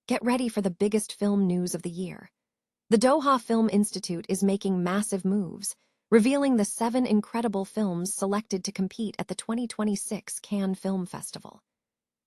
Get ready for the biggest film news of the year. The Doha Film Institute is making massive moves, revealing the 7 incredible films selected to compete at the 2026 Cannes Film Festival.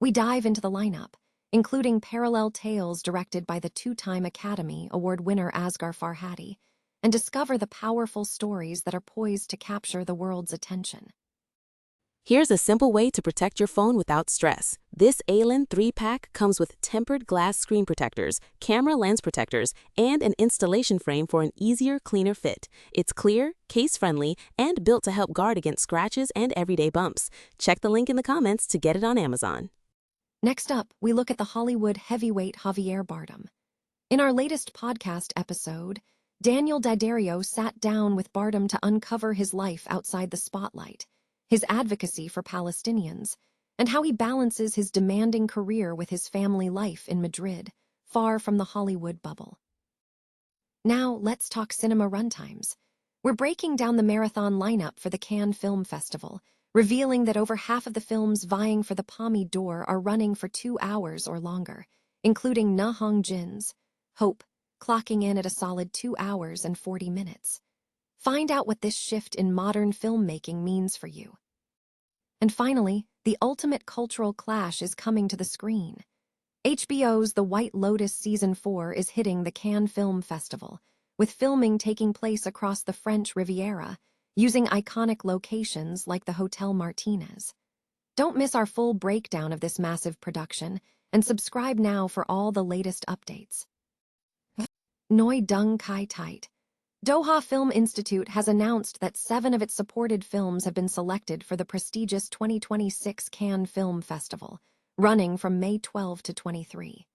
We dive into the lineup, including Parallel Tales directed by the 2-time Academy Award winner Asghar Farhadi, and discover the powerful stories that are poised to capture the world's attention. Here's a simple way to protect your phone without stress. This ALEN 3-pack comes with tempered glass screen protectors, camera lens protectors, and an installation frame for an easier, cleaner fit. It's clear, case-friendly, and built to help guard against scratches and everyday bumps. Check the link in the comments to get it on Amazon. Next up, we look at the Hollywood heavyweight Javier Bardem. In our latest podcast episode, Daniel D'Addario sat down with Bardem to uncover his life outside the spotlight, his advocacy for Palestinians, and how he balances his demanding career with his family life in Madrid, far from the Hollywood bubble. Now, let's talk cinema runtimes. We're breaking down the marathon lineup for the Cannes Film Festival, revealing that over half of the films vying for the Palme d'Or are running for 2 hours or longer, including Hong-jin's Hope, clocking in at a solid 2 hours and 40 minutes. Find out what this shift in modern filmmaking means for you. And finally, the ultimate cultural clash is coming to the screen. HBO's The White Lotus Season 4 is hitting the Cannes Film Festival, with filming taking place across the French Riviera, using iconic locations like the Hotel Martinez. Don't miss our full breakdown of this massive production, and subscribe now for all the latest updates. Noi Dung Kai Tight. Doha Film Institute has announced that 7 of its supported films have been selected for the prestigious 2026 Cannes Film Festival, running from May 12 to 23.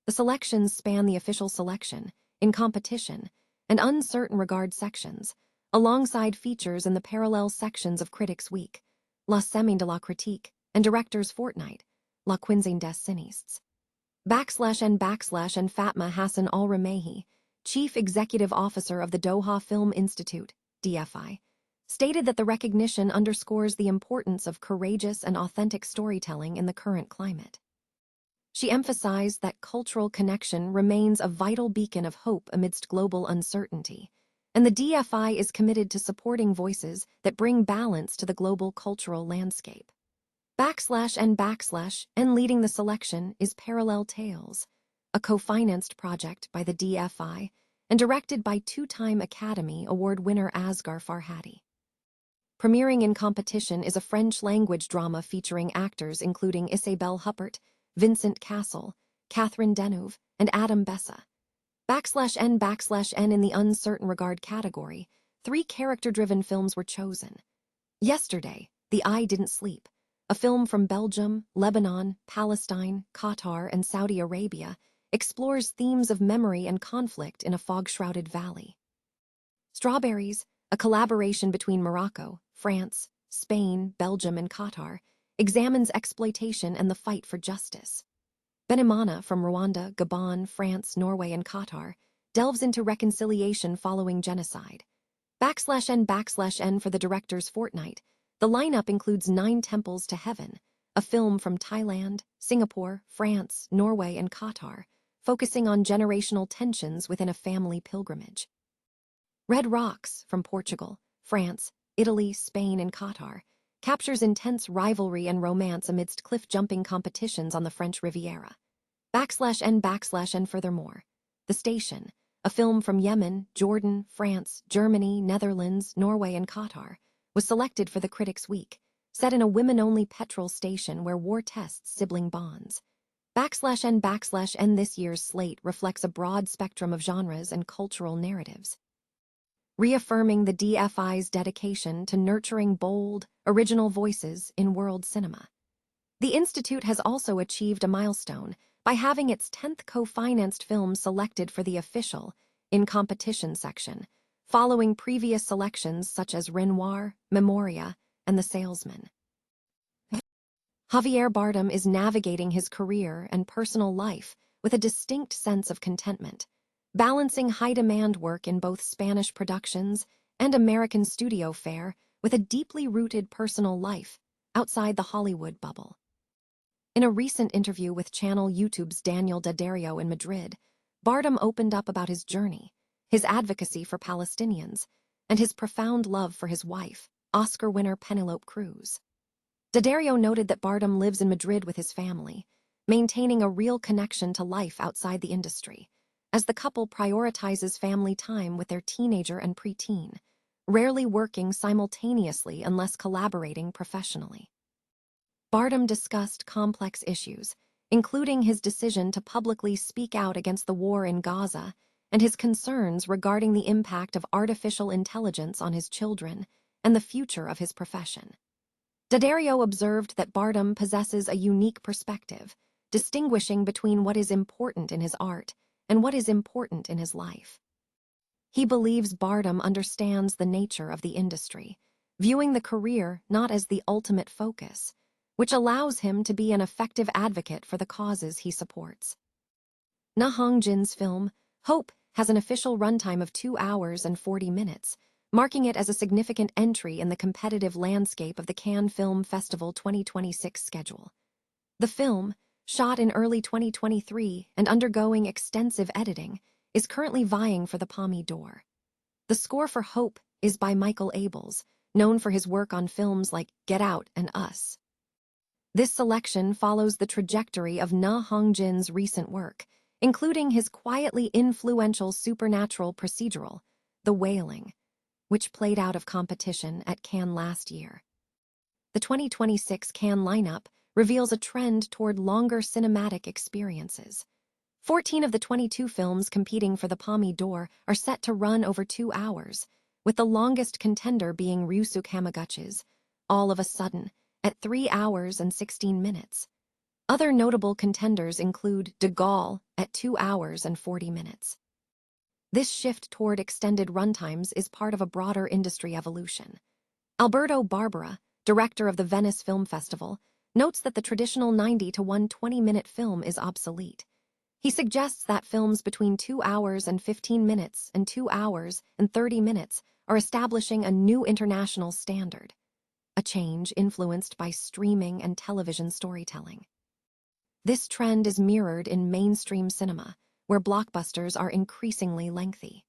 The selections span the official selection, in competition, and uncertain regard sections, alongside features in the parallel sections of Critics' Week, La Semaine de la Critique, and Directors' Fortnight, La Quinzaine des Cinéastes. And Fatma Hassan Al-Ramehi, Chief Executive Officer of the Doha Film Institute, DFI, stated that the recognition underscores the importance of courageous and authentic storytelling in the current climate. She emphasized that cultural connection remains a vital beacon of hope amidst global uncertainty, and the DFI is committed to supporting voices that bring balance to the global cultural landscape. And leading the selection is Parallel Tales, a co-financed project by the DFI and directed by 2-time Academy Award winner Asghar Farhadi. Premiering in competition is a French-language drama featuring actors including Isabelle Huppert, Vincent Cassel, Catherine Deneuve, and Adam Bessa. In the uncertain regard category, 3 character-driven films were chosen. Yesterday, The Eye Didn't Sleep, a film from Belgium, Lebanon, Palestine, Qatar, and Saudi Arabia, explores themes of memory and conflict in a fog-shrouded valley. Strawberries, a collaboration between Morocco, France, Spain, Belgium, and Qatar, examines exploitation and the fight for justice. Benimana from Rwanda, Gabon, France, Norway, and Qatar delves into reconciliation following genocide. N for the Director's Fortnight. The lineup includes 9 Temples to Heaven, a film from Thailand, Singapore, France, Norway, and Qatar, focusing on generational tensions within a family pilgrimage. Red Rocks from Portugal, France, Italy, Spain, and Qatar captures intense rivalry and romance amidst cliff-jumping competitions on the French Riviera. And furthermore, The Station, a film from Yemen, Jordan, France, Germany, Netherlands, Norway, and Qatar, was selected for the Critics' Week, set in a women-only petrol station where war tests sibling bonds. And this year's slate reflects a broad spectrum of genres and cultural narratives, reaffirming the DFI's dedication to nurturing bold, original voices in world cinema. The Institute has also achieved a milestone by having its 10th co-financed film selected for the official, in competition section, following previous selections such as Renoir, Memoria, and The Salesman. Javier Bardem is navigating his career and personal life with a distinct sense of contentment, balancing high-demand work in both Spanish productions and American studio fare with a deeply rooted personal life outside the Hollywood bubble. In a recent interview with channel YouTube's Daniel Daddario in Madrid, Bardem opened up about his journey, his advocacy for Palestinians, and his profound love for his wife, Oscar winner Penelope Cruz. Daddario noted that Bardem lives in Madrid with his family, maintaining a real connection to life outside the industry, as the couple prioritizes family time with their teenager and preteen, rarely working simultaneously unless collaborating professionally. Bardem discussed complex issues, including his decision to publicly speak out against the war in Gaza and his concerns regarding the impact of artificial intelligence on his children and the future of his profession. Daddario observed that Bardem possesses a unique perspective, distinguishing between what is important in his art and what is important in his life. He believes Bardem understands the nature of the industry, viewing the career not as the ultimate focus, which allows him to be an effective advocate for the causes he supports. Hong-jin's film, Hope, has an official runtime of 2 hours and 40 minutes, marking it as a significant entry in the competitive landscape of the Cannes Film Festival 2026 schedule. The film, shot in early 2023 and undergoing extensive editing, is currently vying for the Palme d'Or. The score for Hope is by Michael Abels, known for his work on films like Get Out and Us. This selection follows the trajectory of Hong-jin's recent work, including his quietly influential supernatural procedural, The Wailing, which played out of competition at Cannes last year. The 2026 Cannes lineup reveals a trend toward longer cinematic experiences. 14 of the 22 films competing for the Palme d'Or are set to run over 2 hours, with the longest contender being Ryusuke Hamaguchi's All of a Sudden, at 3 hours and 16 minutes. Other notable contenders include De Gaulle at 2 hours and 40 minutes. This shift toward extended runtimes is part of a broader industry evolution. Alberto Barbera, director of the Venice Film Festival, notes that the traditional 90 to 120-minute film is obsolete. He suggests that films between 2 hours and 15 minutes and 2 hours and 30 minutes are establishing a new international standard, a change influenced by streaming and television storytelling. This trend is mirrored in mainstream cinema, where blockbusters are increasingly lengthy.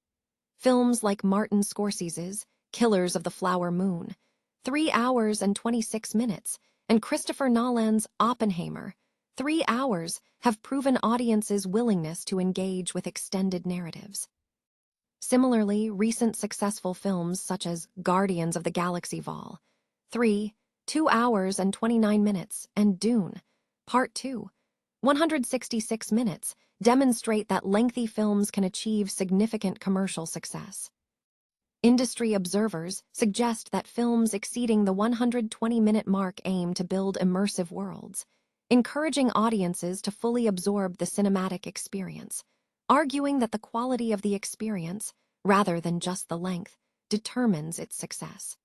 Films like Martin Scorsese's Killers of the Flower Moon, 3 hours and 26 minutes, and Christopher Nolan's Oppenheimer, 3 hours, have proven audiences' willingness to engage with extended narratives. Similarly, recent successful films such as Guardians of the Galaxy Vol. 3, 2 hours and 29 minutes, and Dune, Part 2, 166 minutes, demonstrate that lengthy films can achieve significant commercial success. Industry observers suggest that films exceeding the 120-minute mark aim to build immersive worlds, encouraging audiences to fully absorb the cinematic experience, arguing that the quality of the experience, rather than just the length, determines its success.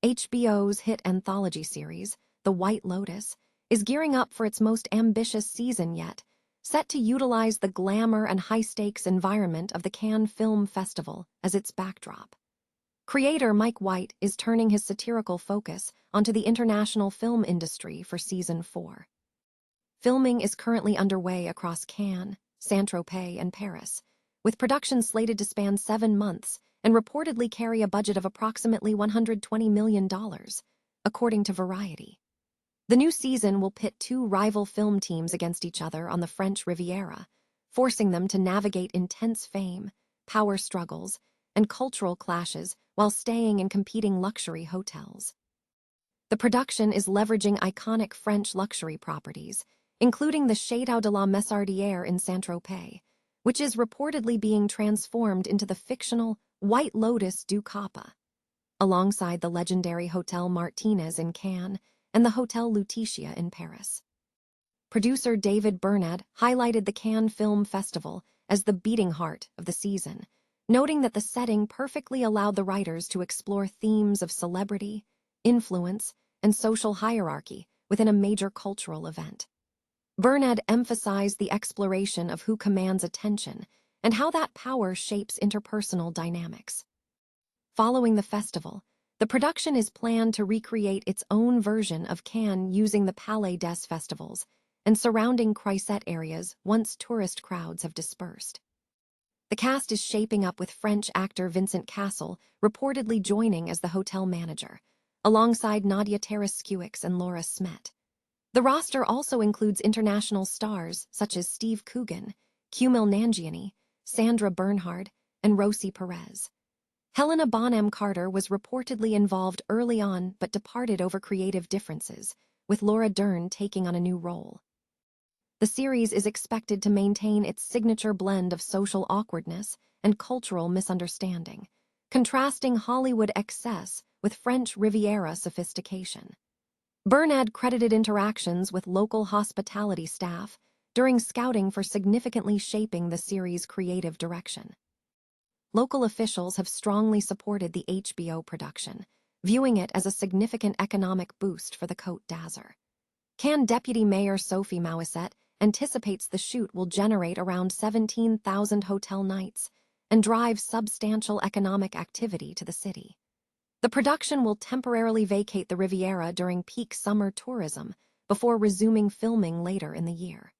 HBO's hit anthology series, The White Lotus, is gearing up for its most ambitious season yet, set to utilize the glamour and high-stakes environment of the Cannes Film Festival as its backdrop. Creator Mike White is turning his satirical focus onto the international film industry for Season 4. Filming is currently underway across Cannes, Saint-Tropez, and Paris, with production slated to span 7 months and reportedly carry a budget of approximately $120 million, according to Variety. The new season will pit 2 rival film teams against each other on the French Riviera, forcing them to navigate intense fame, power struggles, and cultural clashes while staying in competing luxury hotels. The production is leveraging iconic French luxury properties, including the Château de la Messardière in Saint-Tropez, which is reportedly being transformed into the fictional White Lotus du Capa, alongside the legendary Hotel Martinez in Cannes and the Hotel Lutetia in Paris. Producer David Bernad highlighted the Cannes Film Festival as the beating heart of the season, noting that the setting perfectly allowed the writers to explore themes of celebrity, influence, and social hierarchy within a major cultural event. Bernad emphasized the exploration of who commands attention and how that power shapes interpersonal dynamics. Following the festival, The production is planned to recreate its own version of Cannes using the Palais des Festivals and surrounding Croisette areas once tourist crowds have dispersed. The cast is shaping up with French actor Vincent Cassel reportedly joining as the hotel manager, alongside Nadia Taraskiewicz and Laura Smet. The roster also includes international stars such as Steve Coogan, Kumail Nanjiani, Sandra Bernhard, and Rosie Perez. Helena Bonham Carter was reportedly involved early on but departed over creative differences, with Laura Dern taking on a new role. The series is expected to maintain its signature blend of social awkwardness and cultural misunderstanding, contrasting Hollywood excess with French Riviera sophistication. Bernad credited interactions with local hospitality staff during scouting for significantly shaping the series' creative direction. Local officials have strongly supported the HBO production, viewing it as a significant economic boost for the Côte d'Azur. Cannes Deputy Mayor Sophie Mouisset anticipates the shoot will generate around 17,000 hotel nights and drive substantial economic activity to the city. The production will temporarily vacate the Riviera during peak summer tourism before resuming filming later in the year.